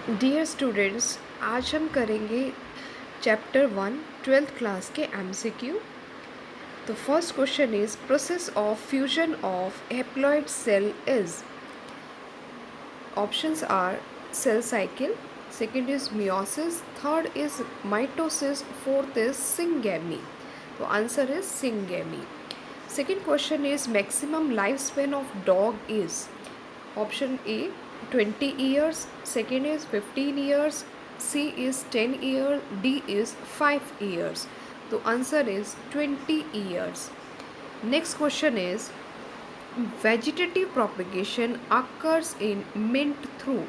Dear students, आज हम करेंगे चैप्टर 1 ट्वेल्थ क्लास के एमसीक्यू। तो first question is process of fusion of haploid cell is. Options are cell cycle, second is meiosis, third is mitosis, fourth is syngamy. तो answer is syngamy. Second question is maximum life span of dog is. Option A 20 years, second is 15 years, C is 10 years, D is 5 years. तो answer is 20 years. Next question is vegetative propagation occurs in mint through.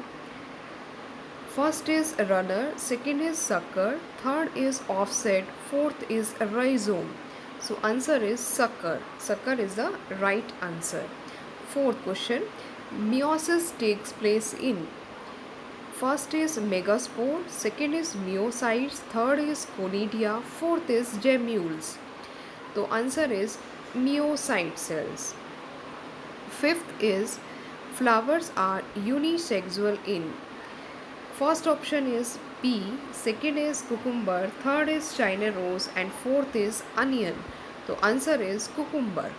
First is runner, second is sucker, third is offset, fourth is rhizome. So answer is sucker. Sucker is the right answer. Fourth question, meiosis takes place in. First is megaspore, second is myocytes, third is conidia, fourth is gemmules. So answer is myocyte cells. Fifth is flowers are unisexual in. First option is pea, second is cucumber, third is China rose and fourth is onion. So answer is cucumber.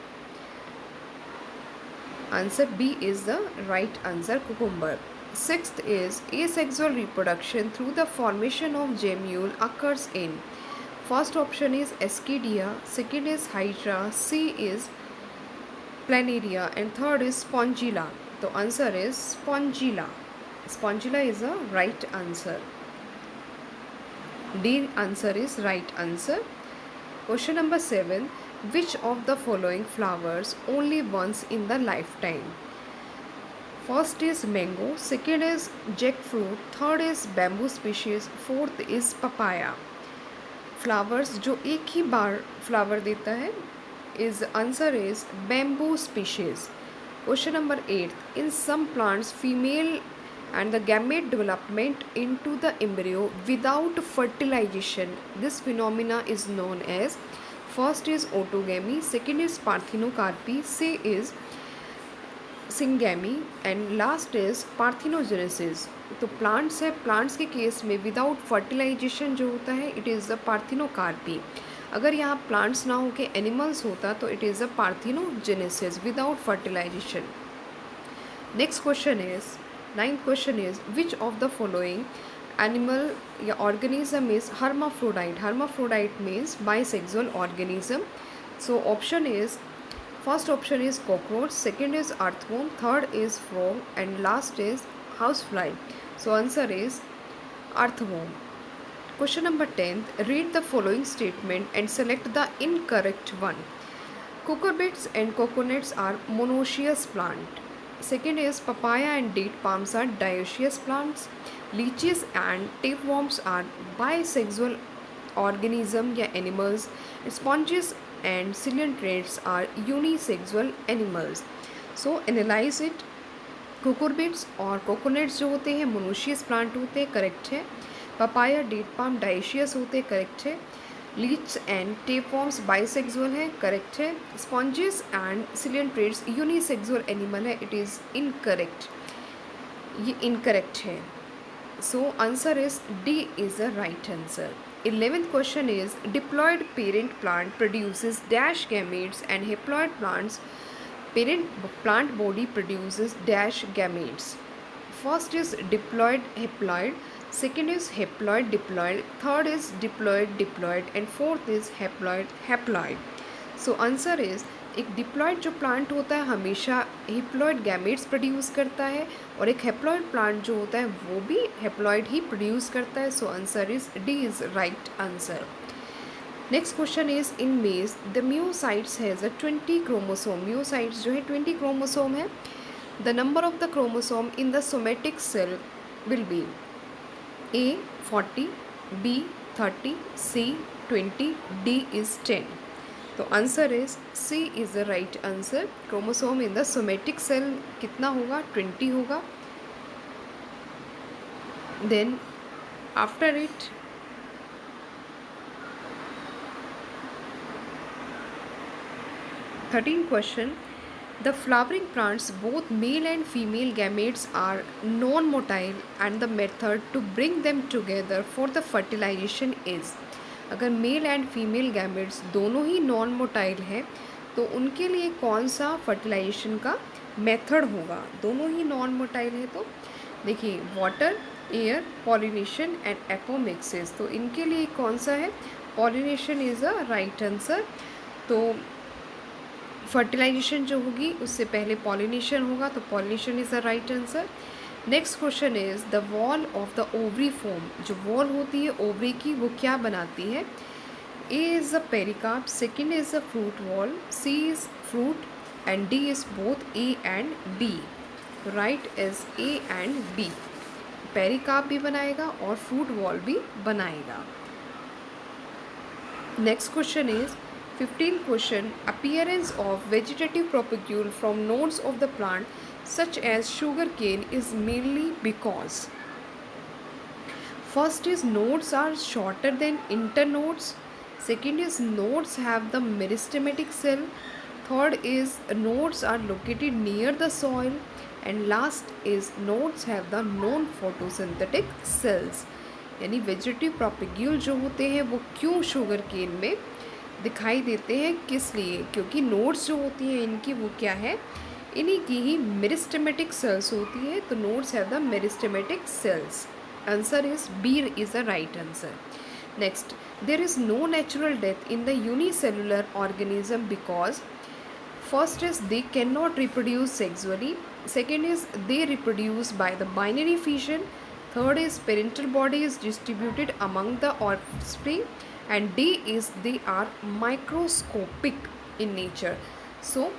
Answer B is the right answer, cucumber. Sixth is asexual reproduction through the formation of gemmule occurs in. First option is Ascidia, second is Hydra, C is Planaria and third is Spongilla. The answer is Spongilla. Spongilla is the right answer. D answer is right answer. Question number 7. Which of the following flowers only once in the lifetime? First is mango, second is jackfruit, third is bamboo species, fourth is papaya. Flowers जो एक ही बार flower देता है is answer is bamboo species. Question number 8. In some plants, female and the gamete development into the embryo without fertilization. This phenomena is known as. First is autogamy, second is parthenocarpy, C is syngamy and last is parthenogenesis. तो plants है, plants के case में without fertilisation जो होता है it is the parthenocarpy. अगर यहाँ plants ना हो के एनिमल्स होता तो it is the parthenogenesis without fertilisation. Next question is, ninth question is which of the following animal या organism is hermaphrodite. Hermaphrodite means bisexual organism. So option is, first option is cockroach, second is earthworm, third is frog and last is housefly. So answer is earthworm. Question number 10. Read the following statement and select the incorrect one. Cucurbits and coconuts are monoecious plant. Second is papaya and date palms are dioecious plants. Lychees and tapeworms are bisexual organism या animals. Sponges and ciliatrates are unisexual animals. So analyze it. Cucurbits और coconuts जो होते हैं monoecious plant होते हैं, correct है. Papaya date palm dioecious होते हैं, करेक्ट है. लीच एंड टेपवर्म्स बाइसेक्सुअल है, करेक्ट है. स्पॉन्जेस एंड सिलियंट्रेट्स यूनिसेक्सुअल एनिमल है, इट इज़ इनकरेक्ट. ये इनकरेक्ट है. So answer is D is the right answer. 11th question is diploid parent plant produces dash gametes and haploid plants parent plant body produces dash gametes. First is diploid haploid, second is haploid diploid, third is diploid diploid and fourth is haploid haploid. So answer is, एक diploid जो plant होता है हमेशा हिप्लॉयड gametes produce करता है और एक haploid plant जो होता है वो भी हेप्लॉयड ही प्रोड्यूस करता है. So answer is D is right answer. Next question is in maize the meiocytes has a 20 chromosome. Meiocytes जो है 20 क्रोमोसोम है. The number of the chromosome in the somatic cell will be A 40, B 30, C 20, D is 10. तो answer is C is the right answer. Chromosome in the somatic cell कितना होगा, 20 होगा. Then after it 13 question, The flowering plants, both male and female gametes are non-motile and the method to bring them together for the fertilization is, अगर male and female gametes दोनों ही non motile हैं तो उनके लिए कौन सा fertilisation का method होगा? दोनों ही नॉन मोटाइल है तो देखिए water, air, pollination and apomixis, तो इनके लिए कौन सा है? Pollination is a right answer. तो फर्टिलाइजेशन जो होगी उससे पहले पॉलिनेशन होगा, तो pollination is the right answer. Next question is the wall of the ovary form, जो वॉल होती है ओवरी की वो क्या बनाती है? A is a pericarp, second is a fruit wall, C is fruit and D is both A and B. Right is A and B, pericarp भी बनाएगा और फ्रूट वॉल भी बनाएगा। Next question is 15th question, appearance of vegetative propagule from nodes of the plant such as sugar cane is mainly because, first is nodes are shorter than internodes, second is nodes have the meristematic cell, third is nodes are located near the soil, and last is nodes have the non photosynthetic cells। यानी vegetative propagule जो होते हैं वो क्यों sugar cane में दिखाई देते हैं, किस लिए? क्योंकि नोड्स जो होती हैं इनकी वो क्या है? इन्हीं की ही मेरिस्टेमेटिक सेल्स होती है, तो nodes have the meristematic cells. Answer is B is the right answer. Next, there is no natural death in the unicellular organism because, first is they cannot reproduce sexually, second is they reproduce by the binary fission, third is parental body is distributed among the offspring, and D is they are microscopic in nature। So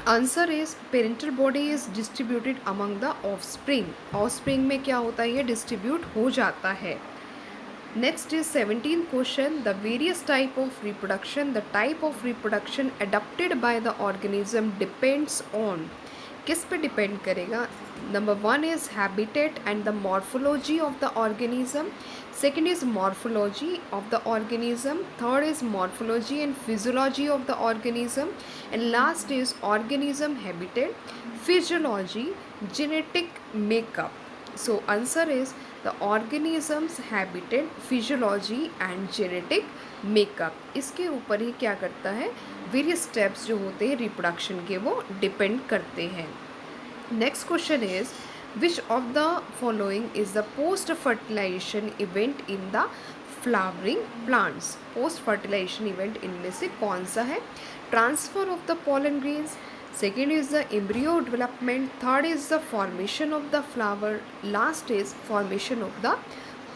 answer is parental body is distributed among the offspring, offspring में क्या होता है? ये distribute हो जाता है। Next is 17th question, the various type of reproduction, the type of reproduction adopted by the organism depends on, किस पे डिपेंड करेगा? Number 1 is habitat and the morphology of the organism, second is morphology of the organism, third is morphology and physiology of the organism, and last is organism habitat, physiology, genetic makeup। So answer is the organism's habitat, physiology and genetic makeup। इसके ऊपर ही क्या करता है? Various steps जो होते हैं reproduction के वो डिपेंड करते हैं। Next question is which of the following is the post fertilization event in the flowering plants? post fertilization event इनमें से कौन सा है? transfer of the pollen grains, second is the embryo development, third is the formation of the flower, last is formation of the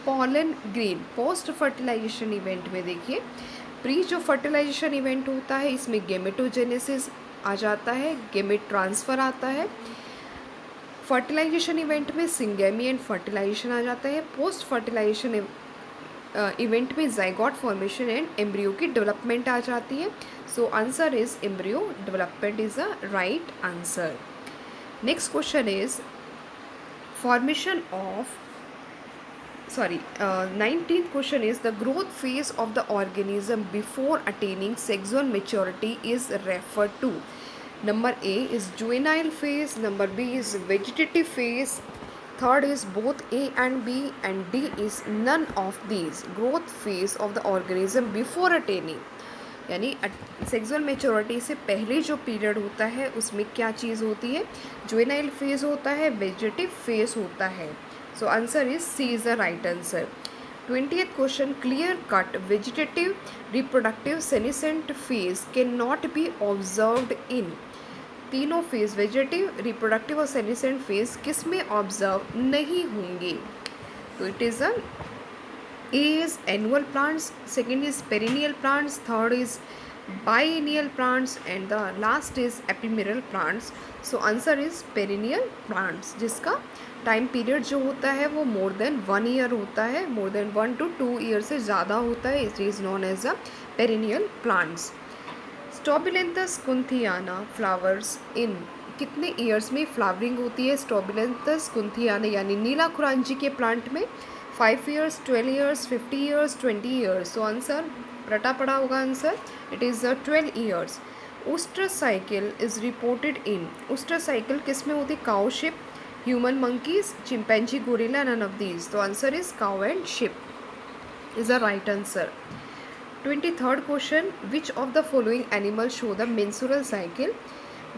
pollen grain। post fertilization event में देखिए pre जो fertilization event होता है इसमें गेमेटोजेनेसिस आ जाता है, gamete transfer आता है। फर्टिलाइजेशन इवेंट में सिंगेमी एंड फर्टिलाइजेशन आ जाता है। पोस्ट फर्टिलाइजेशन इवेंट में जाइगोट फॉर्मेशन एंड एम्ब्रियो की डेवलपमेंट आ जाती है। So answer is embryo development is a right answer. Next question is formation of 19th question is the growth phase of the organism before attaining sexual maturity is referred to। Number A is juvenile phase, number B is vegetative phase, third is both A and B, and D is none of these। growth phase of the organism before attaining, यानी sexual maturity से पहले जो period होता है उसमें क्या चीज़ होती है? जुवेनाइल फेज होता है, वेजिटेटिव फेज होता है। So answer is C is the right answer. 20th question, clear cut vegetative reproductive senescent phase can not be observed in, तीनों फेज वेजिटेटिव रिप्रोडक्टिव और सेनिसेंट फेज किस में ऑब्जर्व नहीं होंगे? तो it is a A is annual plants, second is perennial plants, third is biennial plants, and the last is ephemeral plants। So answer is perennial plants, जिसका time period जो होता है वो मोर देन 1 ईयर होता है, more than 1 to 2 year से ज़्यादा होता है। It is known as a perennial plants. Strobilanthes kunthiana flowers in, कितने ईयर्स में फ्लावरिंग होती है स्टॉबिलेंथस कुंथियाना यानी नीला खुरांजी के प्लांट में? 5 years, 12 years, 50 years, 20 years. So answer रटा पड़ा होगा answer, it is 12 years. Oestrus cycle is reported in, oestrus cycle किस में होती है? Cow sheep, human monkeys, chimpanzee, gorilla, none of these. तो answer is cow and sheep is the right answer. 23rd question, which of the following animals show the menstrual cycle?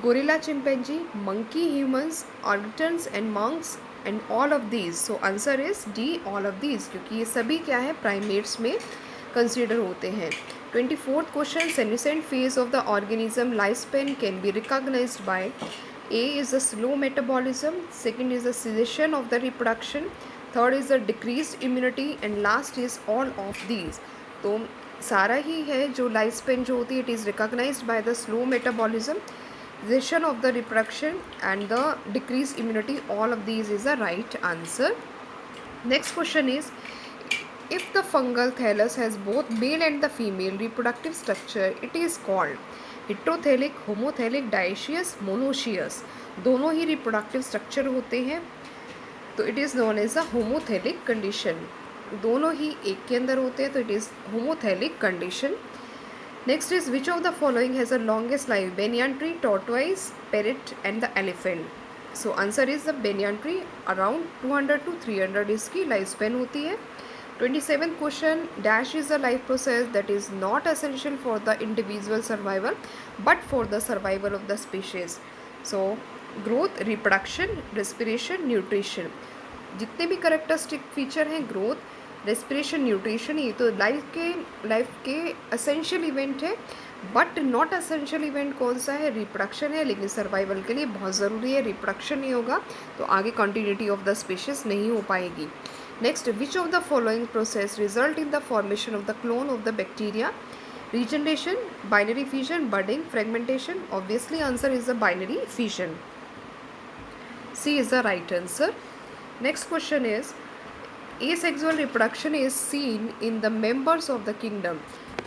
Gorilla, chimpanzee, monkey, humans, orangutans and monks and all of these. So answer is D, all of these, क्योंकि ये सभी क्या है? Primates में consider होते हैं। 24th question, senescent phase of the organism lifespan can be recognized by A is the slow metabolism, second is the cessation of the reproduction, third is the decreased immunity and last is all of these. तो सारा ही है जो life span जो होती है, it is recognized by the slow metabolism, cessation of the reproduction and the decreased immunity, all of these is the right answer. Next question is, if the fungal thallus has both male and the female reproductive structure, it is called heterothallic, homothallic, dioecious, monoecious। दोनों ही reproductive structure होते हैं तो it is known as a homothallic condition. दोनों ही एक के अंदर होते हैं तो it is homothallic condition. Next is which of the following has a longest life? Banyan tree, tortoise, parrot and the elephant. So answer is the banyan tree, around 200 to 300 इसकी life span होती है। 27th question, dash is the life process that is not essential for the individual survival but for the survival of the species. So growth, reproduction, respiration, nutrition, जितने भी characteristic feature हैं, growth, respiration, nutrition, ये तो life के essential event है। But not essential event कौन सा है? रिप्रोडक्शन है, लेकिन सर्वाइवल के लिए बहुत ज़रूरी है। रिप्रोडक्शन नहीं होगा तो आगे कंटिन्यूटी ऑफ द स्पीशीज नहीं हो पाएगी। Next, which of the following process result in the formation of the clone of the bacteria? Regeneration, binary fission, budding, fragmentation. Obviously answer is the binary fission, C is the right answer. Next question is, asexual reproduction is seen in the members of the kingdom.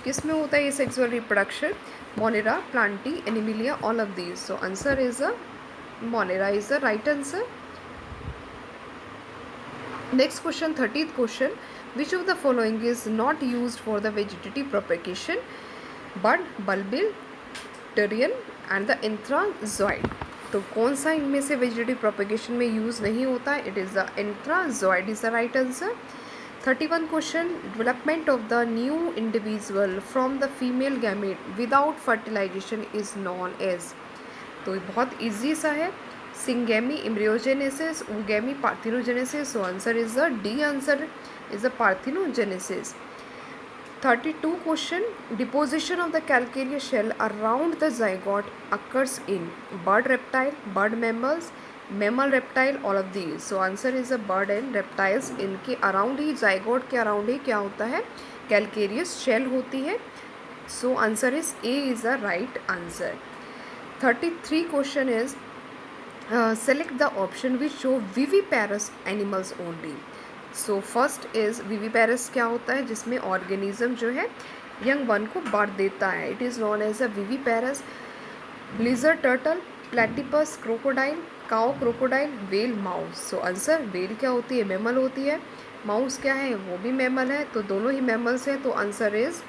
किस में होता है asexual reproduction? Monera, Plantae, Animalia, all of these. So answer is a Monera is the right answer. Next question, 30th question, which of the following is not used for the vegetative propagation? Bud, bulbil, pterion and the anthrazoid. तो कौन सा इनमें से vegetative propagation में use नहीं होता है? It is the antherozoid is the right answer. 31 question, development of the new individual from the female gamete without fertilisation is known as. तो बहुत ईजी सा है, syngamy, embryogenesis, oogamy, parthenogenesis. So answer is the D, answer is the parthenogenesis. 32 question, deposition of the calcareous shell around the zygote occurs in bird, reptile, bird, mammals, mammal, reptile, all of these. So answer is a bird and reptiles, इनके around ही, zygote के around ही क्या होता है? calcareous shell होती है। So answer is A is the right answer. 33 question is, select the option which show viviparous animals only. So first is viviparous, क्या होता है? जिसमें ऑर्गेनिज्म जो है यंग वन को बर्थ देता है, it is known as a viviparous. Lizard turtle, platypus, crocodile, cow, crocodile, whale, mouse. So answer, whale क्या होती है? मैमल होती है। माउस क्या है? वो भी मैमल है। तो दोनों ही मैमल्स हैं, तो answer is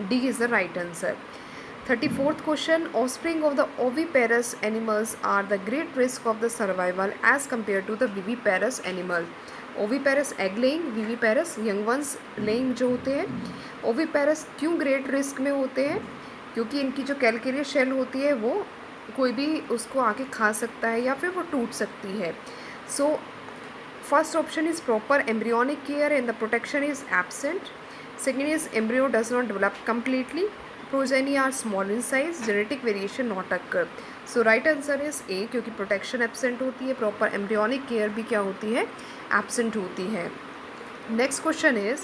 D is the right answer. 34th question, offspring of the oviparous animals are the great risk of the survival as compared to the viviparous animal. Oviparous egg laying, viviparous young ones laying जो होते हैं। Oviparous क्यों great risk में होते हैं? क्योंकि इनकी जो कैलकेरियस शेल होती है वो कोई भी उसको आके खा सकता है या फिर वो टूट सकती है। So first option is proper embryonic care and the protection is absent. Second is embryo does not develop completely, progeny are small in size, genetic variation not occur. So right answer is A, क्योंकि protection absent होती है, proper embryonic care भी क्या होती है? Absent होती है। Next question is,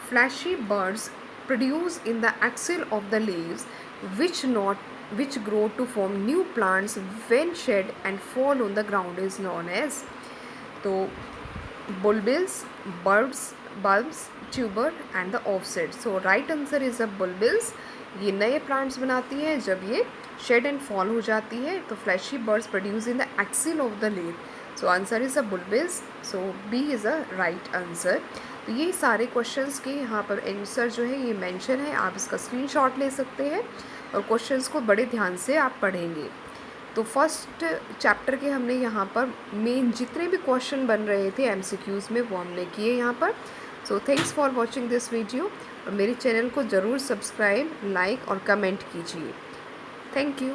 fleshy buds produce in the axil of the leaves which grow to form new plants when shed and fall on the ground is known as. तो bulbils, bulbs, tuber and the offset. So right answer is the bulbils. ये नए plants बनाती हैं जब ये shade and fall हो जाती है। तो fleshy buds produce in the axil of the leaf. So answer is a bulbils. So B is a right answer. तो ये सारे क्वेश्चंस के यहाँ पर आंसर जो है ये मेंशन है, आप इसका स्क्रीनशॉट ले सकते हैं और क्वेश्चंस को बड़े ध्यान से आप पढ़ेंगे। तो फर्स्ट चैप्टर के हमने यहाँ पर मेन जितने भी क्वेश्चन बन रहे थे एमसीक्यूज़ में वो हमने किए यहाँ पर। So thanks for watching this video, और मेरे चैनल को ज़रूर सब्सक्राइब, लाइक और कमेंट कीजिए। Thank you.